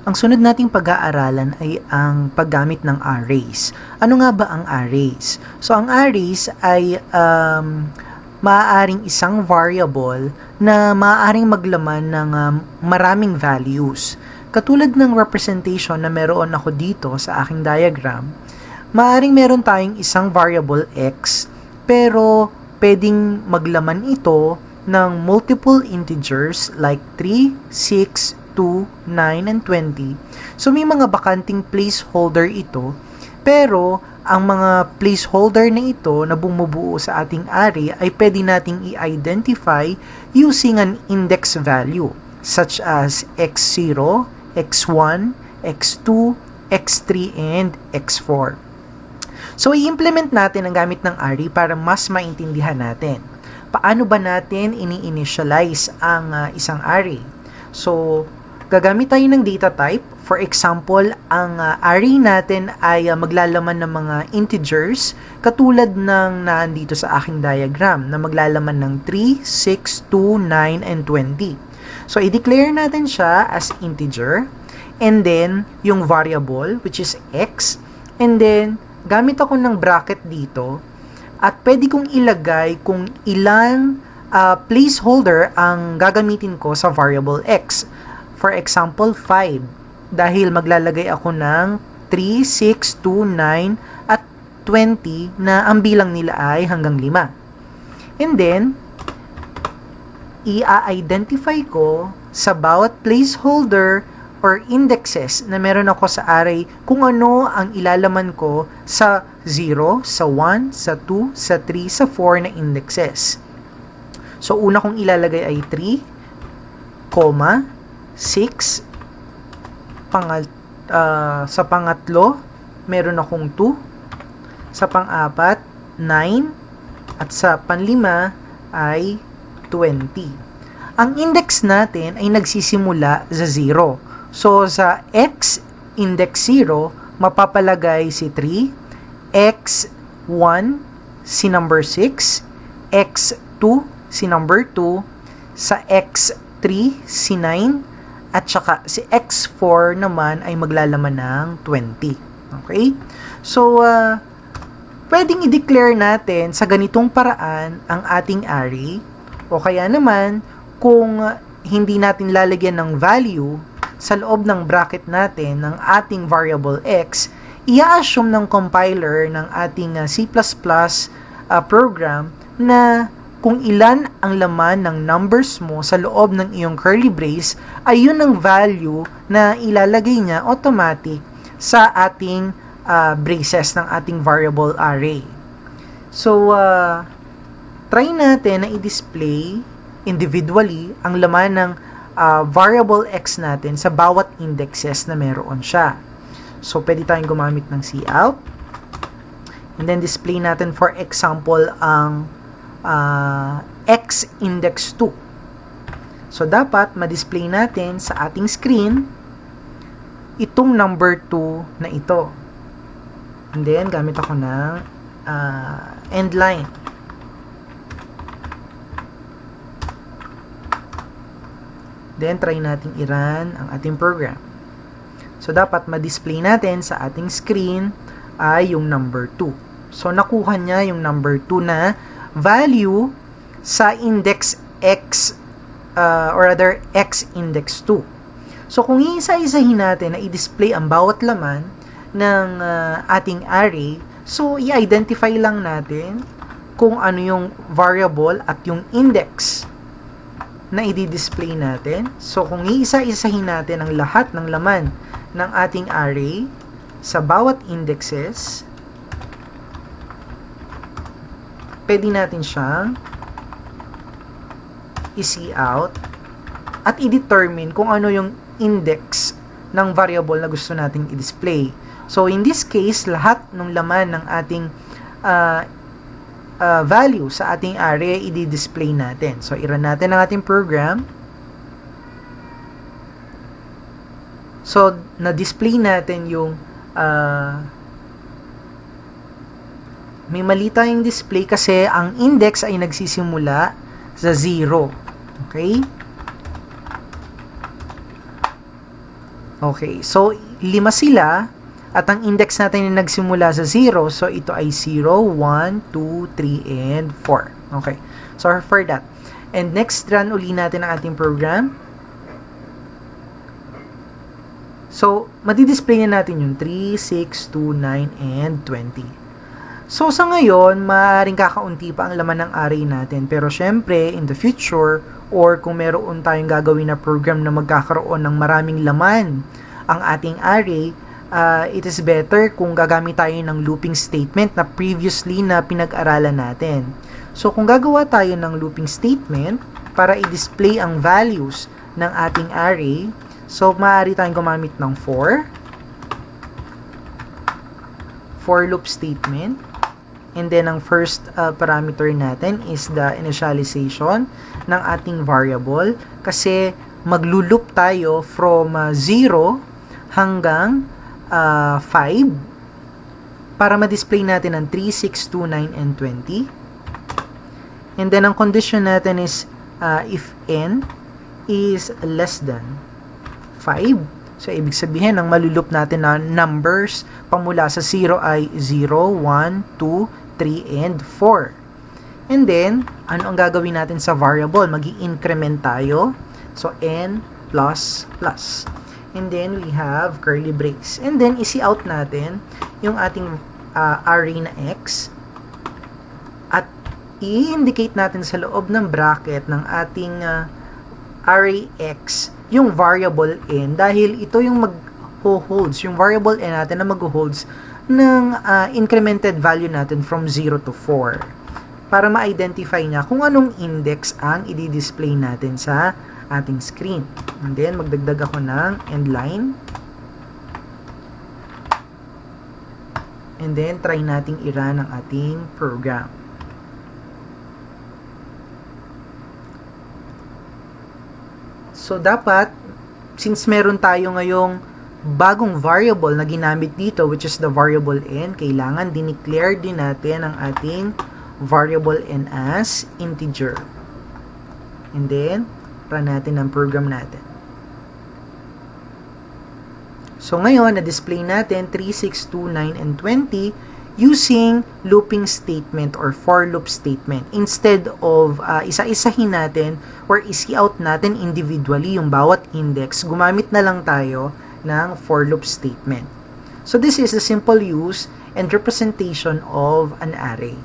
Ang sunod nating pag-aaralan ay ang paggamit ng arrays. Ano nga ba ang arrays? So, ang arrays ay maaaring isang variable na maaaring maglaman ng maraming values. Katulad ng representation na meron ako dito sa aking diagram, maaaring meron tayong isang variable x, pero pwedeng maglaman ito ng multiple integers like 3, 6, 2, 9, and 20. So, may mga bakanting placeholder ito, pero ang mga placeholder na ito na bumubuo sa ating array ay pwede nating i-identify using an index value such as x0, x1, x2, x3, and x4. So, i-implement natin ang gamit ng array para mas maintindihan natin. Paano ba natin ini-initialize ang isang array? So, gagamit tayo ng data type. For example, ang array natin ay maglalaman ng mga integers katulad ng naandito sa aking diagram na maglalaman ng 3, 6, 2, 9, and 20. So, i-declare natin siya as integer and then yung variable which is x, and then gamit ako ng bracket dito at pwede kong ilagay kung ilang placeholder ang gagamitin ko sa variable x. For example, 5. Dahil maglalagay ako ng 3, 6, 2, 9, at 20 na ang bilang nila ay hanggang 5. And then, i-identify ko sa bawat placeholder or indexes na meron ako sa array kung ano ang ilalaman ko sa 0, sa 1, sa 2, sa 3, sa 4 na indexes. So, una kong ilalagay ay 3, 6, sa pangatlo, meron akong 2, sa pang-apat, 9, at sa panlima ay 20. Ang index natin ay nagsisimula sa 0. So, sa x index 0, mapapalagay si 3, x1 si number 6, x2 si number 2, sa x3 si 9, at saka si x4 naman ay maglalaman ng 20. Okay? So, pwedeng i-declare natin sa ganitong paraan ang ating array, o kaya naman, kung hindi natin lalagyan ng value sa loob ng bracket natin ng ating variable x, i-assume ng compiler ng ating C++ program na kung ilan ang laman ng numbers mo sa loob ng iyong curly brace, ay yun ang value na ilalagay niya automatic sa ating braces ng ating variable array. So, try natin na i-display individually ang laman ng variable x natin sa bawat indexes na meron siya. So, pwede tayong gumamit ng cout. And then, display natin for example ang x index 2. So, dapat ma-display natin sa ating screen itong number 2 na ito. And then, gamit ako ng end line. Then, try natin i-run ang ating program. So, dapat ma-display natin sa ating screen ay yung number 2. So, nakuha niya yung number 2 na value sa index x or rather x index 2. So, kung iisa-isahin natin na i-display ang bawat laman ng ating array, so, i-identify lang natin kung ano yung variable at yung index na i-display natin. So, kung iisa-isahin natin ang lahat ng laman ng ating array sa bawat indexes, pwede natin siyang i-cout at i-determine kung ano yung index ng variable na gusto nating i-display. So, in this case, lahat ng laman ng ating value sa ating array, i-display natin. So, i-run natin ang ating program. So, na-display natin yung may mali tayong display kasi ang index ay nagsisimula sa 0. Okay? Okay, so 5 sila at ang index natin ay nagsimula sa 0. So ito ay 0, 1, 2, 3, and 4. Okay, sorry for that. And next, run uli natin ang ating program. So, madi-display na natin yung 3, 6, 2, 9, and 20. So, sa ngayon, maaaring kakaunti pa ang laman ng array natin. Pero syempre, in the future, or kung meron tayong gagawin na program na magkakaroon ng maraming laman ang ating array, it is better kung gagamit tayo ng looping statement na previously na pinag-aralan natin. So, kung gagawa tayo ng looping statement para i-display ang values ng ating array, so maaari tayong gumamit ng for loop statement. And then, ang first parameter natin is the initialization ng ating variable. Kasi, magluloop tayo from 0 hanggang 5 para ma-display natin ang 3, 6, 2, 9, and 20. And then, ang condition natin is if n is less than 5. So, ibig sabihin, ang maluloop natin na numbers pamula sa 0 ay 0, 1, 2, 3, and 4. And then, ano ang gagawin natin sa variable? Mag-i-increment tayo. So, n plus plus. And then, we have curly brace. And then, isi-out natin yung ating array na x. At i-indicate natin sa loob ng bracket ng ating array x yung variable n dahil ito yung mag-holds, yung variable n natin na mag-holds ng incremented value natin from 0 to 4 para ma-identify niya kung anong index ang i-display natin sa ating screen. And then, magdagdag ako ng end line. And then, try nating i-run ang ating program. So, dapat, since meron tayo ngayong bagong variable na ginamit dito, which is the variable n, kailangan dineclare din natin ang ating variable n as integer. And then, run natin ang program natin. So, ngayon, na-display natin 3, 6, 2, 9, and 20 using looping statement or for loop statement. Instead of isa-isahin natin or isi-out natin individually yung bawat index, gumamit na lang tayo ng for loop statement. So, this is a simple use and representation of an array.